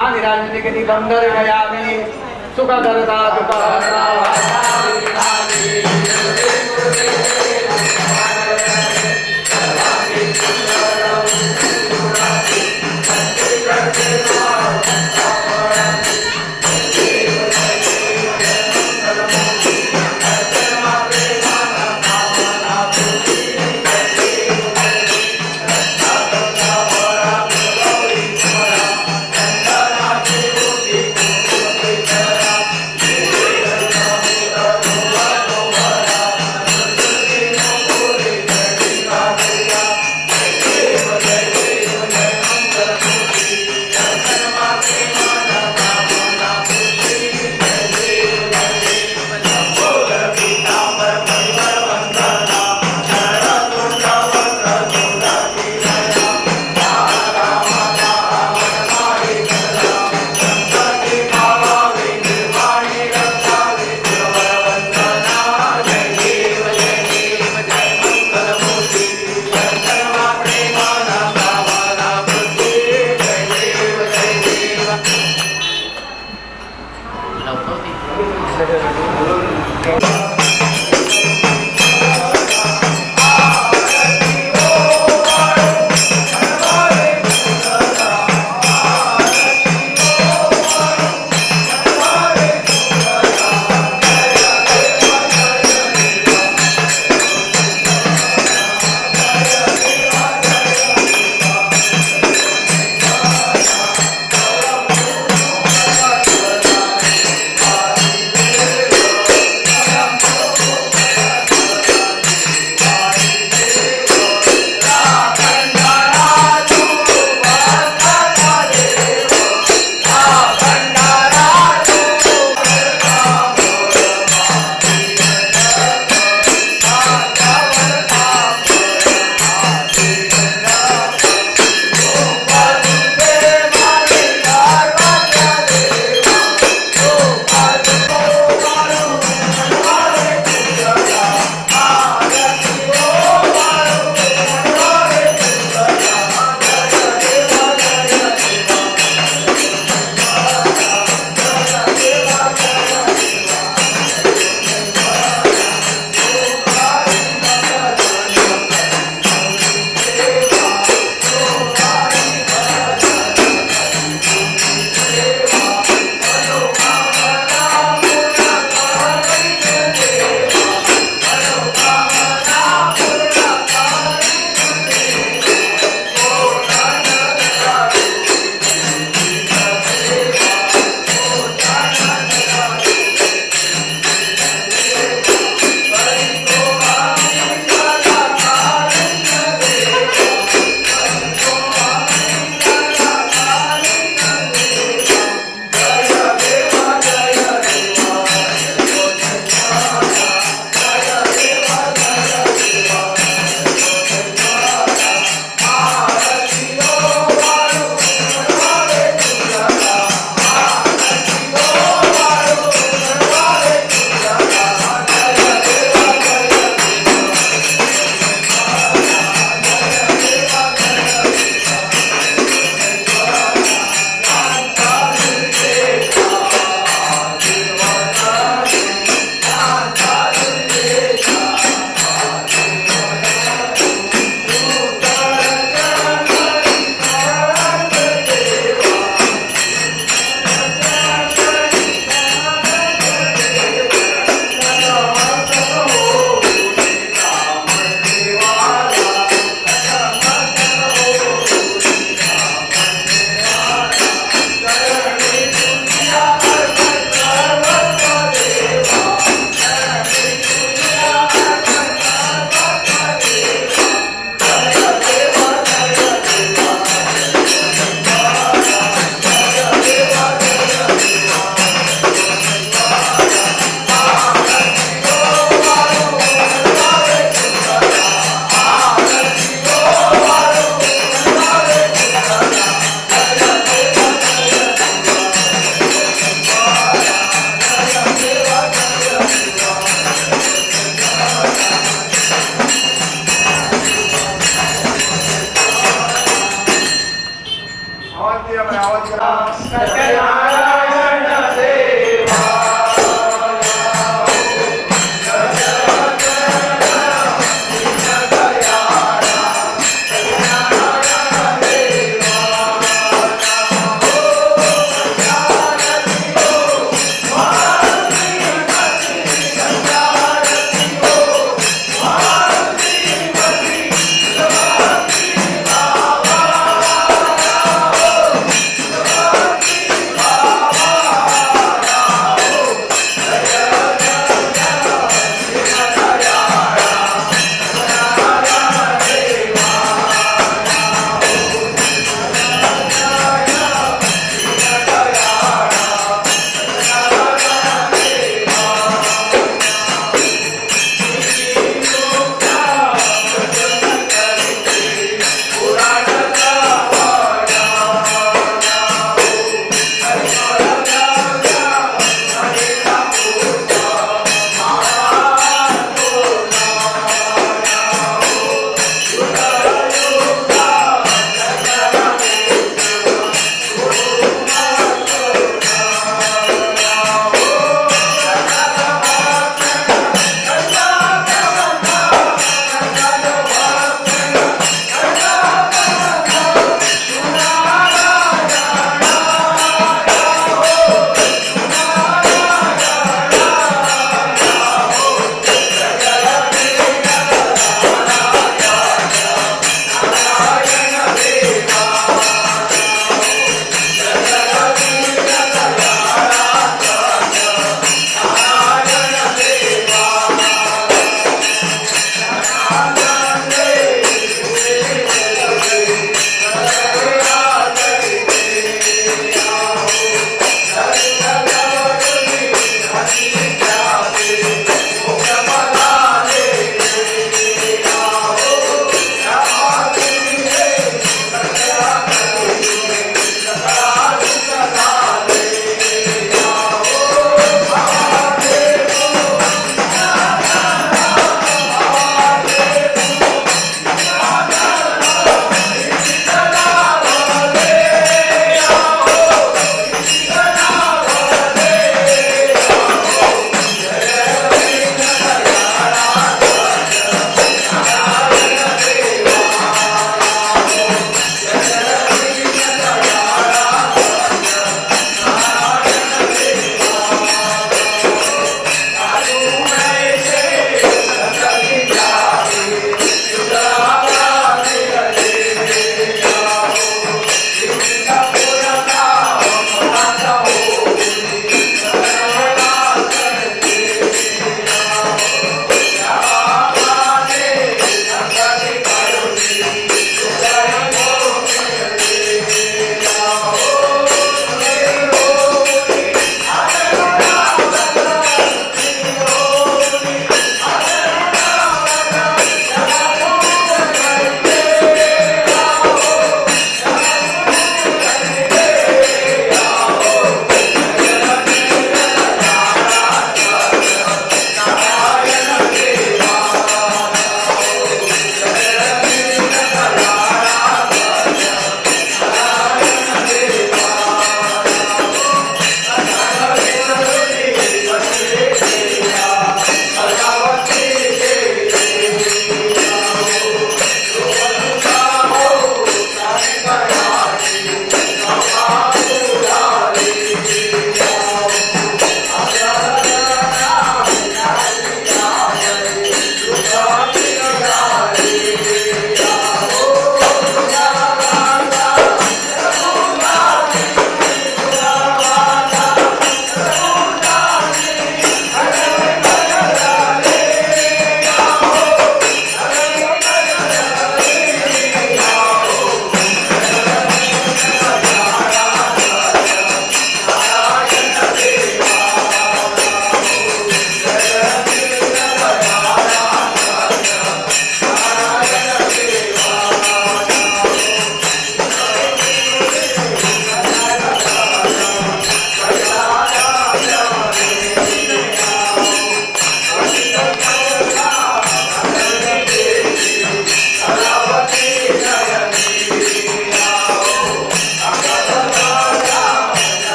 निराजनिकति गंधर्वयामि सुखकरता दुःखहर्ता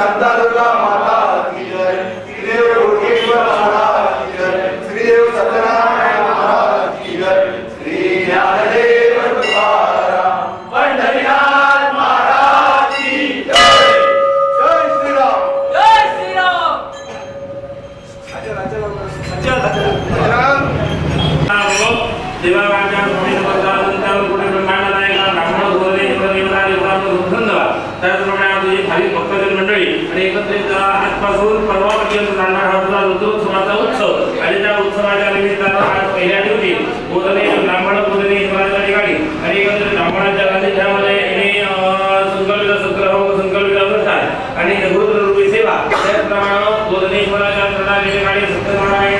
शांतादुर्गा माता की जय, श्रीदेव योगेश्वर महाराज की जय, श्रीदेव सत्यनारायण महाराज की जय, श्री ज्ञानदेव तुकाराम पंढरीनाथ महाराज की जय. जय श्रीराम. जय श्रीराम. देवाच्या स्वामी समर्थानंतर पुढे ब्रह्मांड नायका ब्राह्मण गोरे देवता देवतांना धन्यवाद. त्याचप्रमाणे आपली भाविक भक्तजन मंडळी आणि एकत्रित आजपासून परवापर्यंत चालणारा हा रुद्रोत्सवाचा उत्सव आणि त्या उत्सवाच्या निमित्तानं आज पहिल्या दिवशी बोधने ब्राह्मण बोधने हिमालयाच्या ठिकाणी आणि एकत्रित ब्राह्मणांच्या गांधीच्यामध्ये संकल्पित सत्रह संकल्पित अनुष्ठान आणि गुरुरूपी सेवा त्याचप्रमाणे बोधने हिमालयाच्या प्रणाली ठिकाणी सत्यनारायण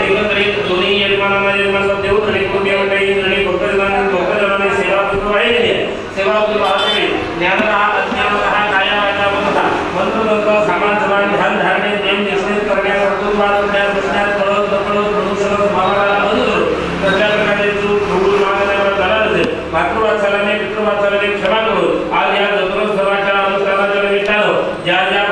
एकत्रित दोन्ही यजमानांमध्ये देऊन आणि पुण्य मंडळी आणि भक्तजनांनी सेवा सुरू वाहिलेली आहे. सेवा सुरू वाहिली ज्ञानदा अज्ञानदा काया वाचा मनसा मंत्रतंत्र सामान समान ध्यान धारणे नेम निश्चित करण्यावर कुटुंबात बसण्यात कळत नकळत मनुष्य भावाला अनुसरून कसल्या प्रकारचे चूक भूल मागण्यावर झाला असेल मातृवात्सल्याने पितृवात्सल्याने क्षमा करून आज या जत्रोत्सवाच्या अनुष्ठानाच्या निमित्तानं ज्या ज्या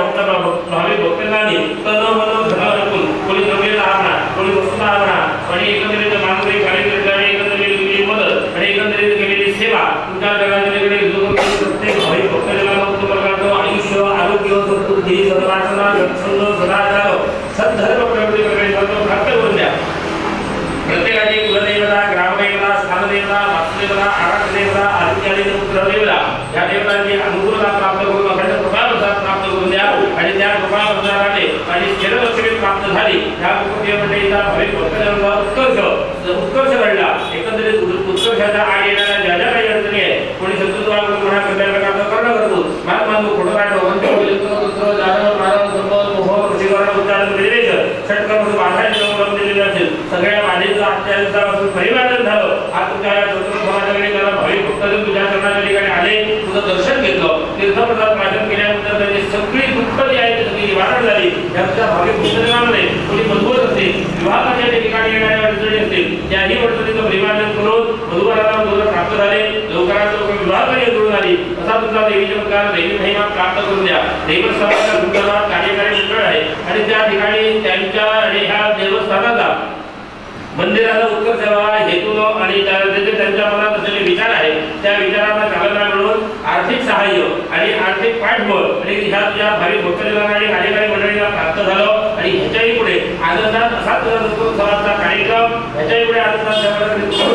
भाविक भक्तांनी तन मन धन अर्पून कोणी द्रव्य आणा कोणी वस्तू आणा आणि एकत्रित मानवी कार्यक्रमाने एकत्रित केलेली मदत आणि एकत्रित केलेली सेवा तुमच्या जगाकडे प्रत्येक भाविक भक्तजनांना उत्तम प्रकारचं आयुष्य आरोग्य सद्बुद्धी सद्वासना सत्संग सदाचार सद्धर्म प्रवृत्ती प्रकट प्राप्त करून द्या. प्रत्येकाची कुलदेवता ग्रामदेवता स्थानदेवता वास्तुदेवता आराधदेवता आदित्यादी पुत्रदेवता या देवतांची अनुकूलता प्राप्त करून अखंड कृपाप्रसाद प्राप्त करून द्या आणि त्या कृपाप्रसादाने आणि स्थिरलक्ष्मी प्राप्त झाली या कुटुंबीय मंडळीचा भाविक भक्तजनांचा उत्कर्ष घडला. एकंदरीत उत्कर्षाच्या आड येणाऱ्या ज्या ज्या काही अडचणी आहे कोणी शत्रुत्वाकडून म्हणा कुठल्या प्रकारचा कर्ण करतो महात्मा खोटं काढतो जाधव मानव संपद मोह ऋषीवरण उच्चारण निर्देशन षटकर्म बाधाचे अवलंब दिलेले असेल सगळ्या बाधेचं अत्याचारापासून परिवर्तन झालं. आज तुझ्या या चतुर्भुजाच्या त्याला भाविक भक्तजन तुझ्या चरणाच्या ठिकाणी आले तुझं दर्शन घेतलं तीर्थप्रसाद वाचन केल्यानंतर त्यांची सगळी दुःख जी आहे ती निवारण झाली. या तुझ्या भाविक भक्तजनांमध्ये कोणी मजबूत असते विवाहाच्या ठिकाणी येणाऱ्या अडचणी असतील त्याही अडचणीचं परिमार्जन करून वधूवरांना मुलं प्राप्त झाले लवकरात लवकर विवाहाकडे जुळून आली असा तुमचा देवी चमत्कार देवी महिमा प्राप्त करून द्या. देवस्थानाच्या संदर्भात कार्यकारी मंडळ आहे आणि त्या ठिकाणी त्यांच्या आणि ह्या देवस्थानाचा मंदिराला उत्कर्ष व्हावा हेतून आणि त्यांच्या मनात असलेले विचार आहे त्या विचारांना चालना मिळवून आर्थिक सहाय्य आणि आर्थिक पाठबळ आणि ह्या तुझ्या भाविक भक्तजनांना आणि कार्यकारी मंडळीला प्राप्त झालं आणि ह्याच्याही पुढे आनंदात असा तुझा उत्सवाचा कार्यक्रम ह्याच्याही पुढे आनंदात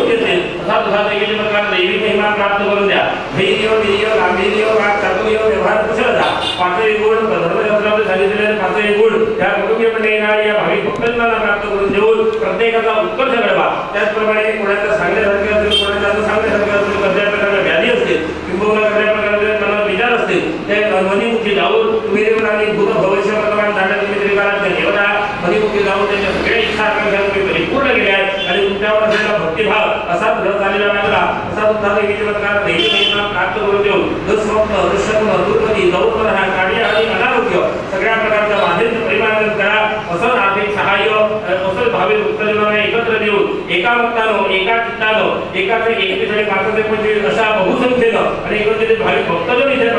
येते असा तुझा देवी प्रकार दैवी महिमा प्राप्त करून द्या. धैर्य वीर्य गांभीर्य वाक चातुर्य व्यवहार कुशलता पाचही गुण धर्मशास्त्रामध्ये सांगितलेले पाचही गुण त्या कुटुंबीय मंडळींना या भाविक भक्तजनांना प्राप्त करून देऊन प्रत्येकाचा उत्कर्ष घडवा. त्याचप्रमाणे कोणाच्या सांगण्यासारखे असतील कोणाच्या सांगण्यासारखे असतील कसल्या प्रकारच्या व्याधी असतील किंवा कसल्या प्रकारचे मनात विचार असतील ते मनीमुखी जाऊन तुम्ही आणि भूत भविष्य वर्तमान जाण्यात तुम्ही त्रिकालात देवता मनीमुखी जाऊन त्यांच्या सगळ्या इच्छा आकांक्षा तुम्ही परिपूर्ण केल्या आहेत आणि तुमच्यावर असलेला भक्तिभाव असा घडत आलेला लागला असा तुमचा देवी चमत्कार देवी महिमा प्राप्त करून देऊन दुःस्वप्न दुःस्वप्न दुर्गती दौर्बल काळी आणि अनारोग्य सगळ्या प्रकारच्या बाधेचं परिमार्जन करा. असं आर्थिक सहाय्य असं भाविक भक्तजनांना एकत्र देऊन एका भक्तानं एका चित्तानं एकाच 21 आणि 525 अशा बहुसंख्येनं आणि एकत्रित भाविक भक्तजन इथे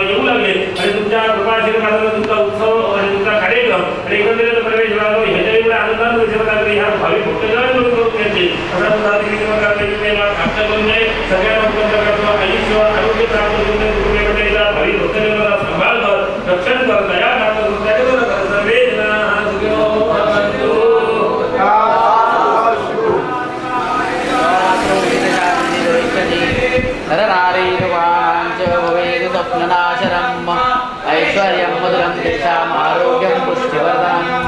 येऊ लागले आणि तुमच्या कृपा आशीर्वादानं तुमचा उत्सव आणि तुमचा कार्यक्रम आणि एकत्रित प्रवेश झाला ह्याच्याही आनंदानं विषय ह्या भाविक भक्तजनांकडून करून घेतले असा तुमचा प्राप्त करून दे. सगळ्या प्रकारचं आयुष्य आरोग्य प्राप्त करून दे. कुटुंबीय मंडळीला भाविक भक्तजनांना सांभाळ कर रक्षण कर दया प्राप्त करून सर्वे ऐश्वर्यं मधुरं तेषाम् आरोग्यं पुष्टिवर्धनम्